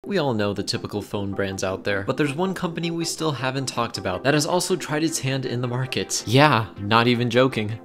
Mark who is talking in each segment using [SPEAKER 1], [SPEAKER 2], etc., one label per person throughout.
[SPEAKER 1] We all know the typical phone brands out there, but there's one company we still haven't talked about that has also tried its hand in the market. Yeah, not even joking.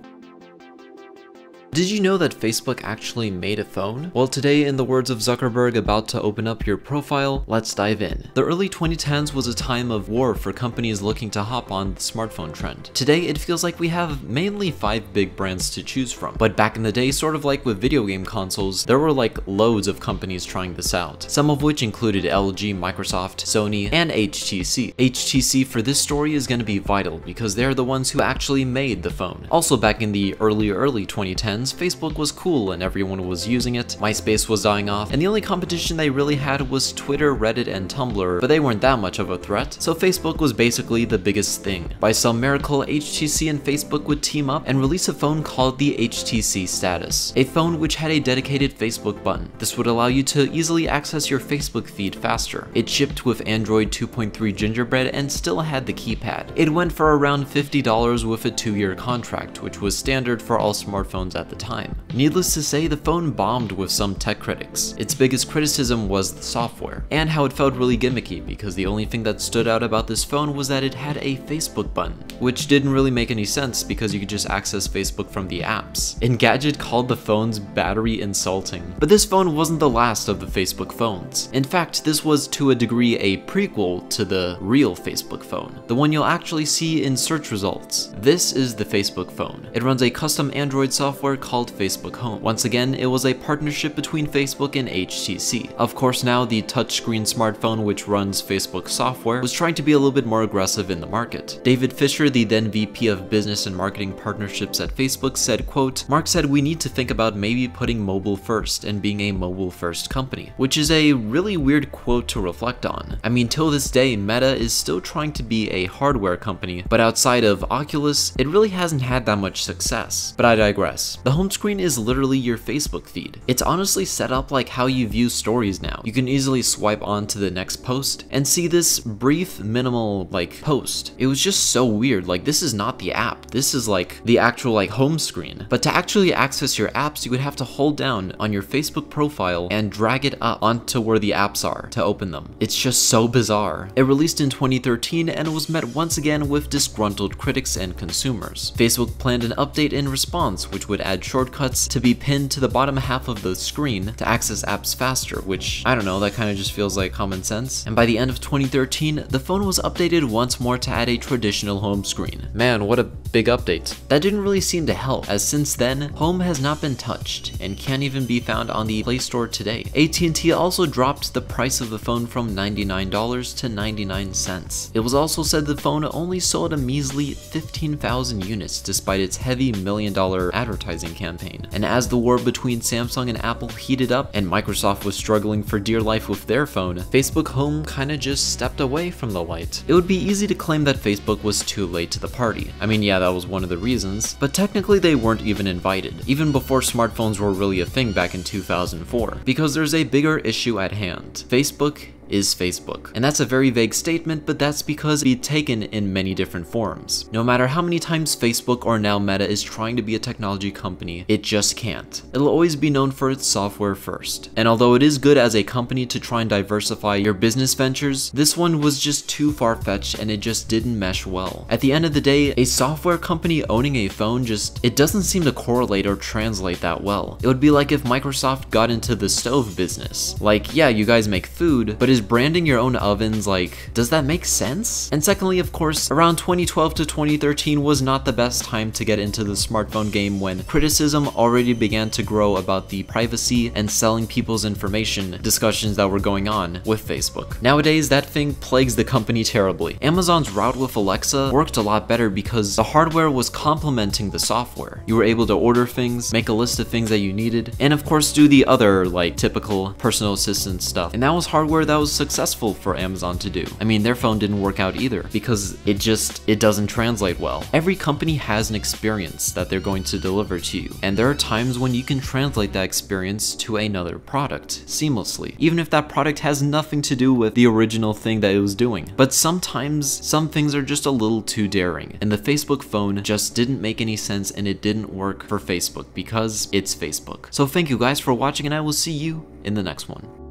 [SPEAKER 1] Did you know that Facebook actually made a phone? Well, today, in the words of Zuckerberg about to open up your profile, let's dive in. The early 2010s was a time of war for companies looking to hop on the smartphone trend. Today, it feels like we have mainly 5 big brands to choose from. But back in the day, sort of like with video game consoles, there were like loads of companies trying this out. Some of which included LG, Microsoft, Sony, and HTC. HTC for this story is going to be vital because they're the ones who actually made the phone. Also back in the early 2010s, Facebook was cool and everyone was using it, MySpace was dying off, and the only competition they really had was Twitter, Reddit, and Tumblr, but they weren't that much of a threat, so Facebook was basically the biggest thing. By some miracle, HTC and Facebook would team up and release a phone called the HTC Status, a phone which had a dedicated Facebook button. This would allow you to easily access your Facebook feed faster. It shipped with Android 2.3 Gingerbread and still had the keypad. It went for around $50 with a 2-year contract, which was standard for all smartphones at the time. Needless to say, the phone bombed with some tech critics. Its biggest criticism was the software, and how it felt really gimmicky because the only thing that stood out about this phone was that it had a Facebook button, which didn't really make any sense because you could just access Facebook from the apps. Engadget called the phone's battery insulting. But this phone wasn't the last of the Facebook phones. In fact, this was to a degree a prequel to the real Facebook phone, the one you'll actually see in search results. This is the Facebook phone. It runs a custom Android software called Facebook Home. Once again, it was a partnership between Facebook and HTC. Of course, now the touchscreen smartphone which runs Facebook software was trying to be a little bit more aggressive in the market. David Fisher, the then VP of Business and Marketing Partnerships at Facebook, said, quote, "Mark said we need to think about maybe putting mobile first and being a mobile first company," which is a really weird quote to reflect on. I mean, till this day, Meta is still trying to be a hardware company, but outside of Oculus, it really hasn't had that much success. But I digress. The home screen is literally your Facebook feed. It's honestly set up like how you view stories now. You can easily swipe on to the next post and see this brief, minimal, post. It was just so weird. Like, this is not the app. This is like the actual home screen. But to actually access your apps, you would have to hold down on your Facebook profile and drag it up onto where the apps are to open them. It's just so bizarre. It released in 2013 and was met once again with disgruntled critics and consumers. Facebook planned an update in response, which would add shortcuts to be pinned to the bottom half of the screen to access apps faster, which, I don't know, that kind of just feels like common sense. And by the end of 2013, the phone was updated once more to add a traditional home screen. Man, what a big update. That didn't really seem to help, as since then, Home has not been touched and can't even be found on the Play Store today. AT&T also dropped the price of the phone from $99 to 99 cents. It was also said the phone only sold a measly 15,000 units despite its heavy $1 million advertising campaign. And as the war between Samsung and Apple heated up and Microsoft was struggling for dear life with their phone, Facebook Home kinda just stepped away from the light. It would be easy to claim that Facebook was too late to the party. I mean, yeah, that was one of the reasons, but technically they weren't even invited, even before smartphones were really a thing back in 2004, because there's a bigger issue at hand. Facebook is Facebook. And that's a very vague statement, but that's because it can be taken in many different forms. No matter how many times Facebook or now Meta is trying to be a technology company, it just can't. It'll always be known for its software first. And although it is good as a company to try and diversify your business ventures, this one was just too far-fetched and it just didn't mesh well. At the end of the day, a software company owning a phone it doesn't seem to correlate or translate that well. It would be like if Microsoft got into the stove business. Like, yeah, you guys make food, but is branding your own ovens, does that make sense? And secondly, of course, around 2012 to 2013 was not the best time to get into the smartphone game when criticism already began to grow about the privacy and selling people's information discussions that were going on with Facebook. Nowadays, that thing plagues the company terribly. Amazon's route with Alexa worked a lot better because the hardware was complementing the software. You were able to order things, make a list of things that you needed, and of course do the other, typical personal assistant stuff. And that was hardware that was successful for Amazon to do. I mean, their phone didn't work out either because it doesn't translate well. Every company has an experience that they're going to deliver to you, and there are times when you can translate that experience to another product seamlessly, even if that product has nothing to do with the original thing that it was doing. But sometimes some things are just a little too daring, and the Facebook phone just didn't make any sense and it didn't work for Facebook because it's Facebook. So thank you guys for watching, and I will see you in the next one.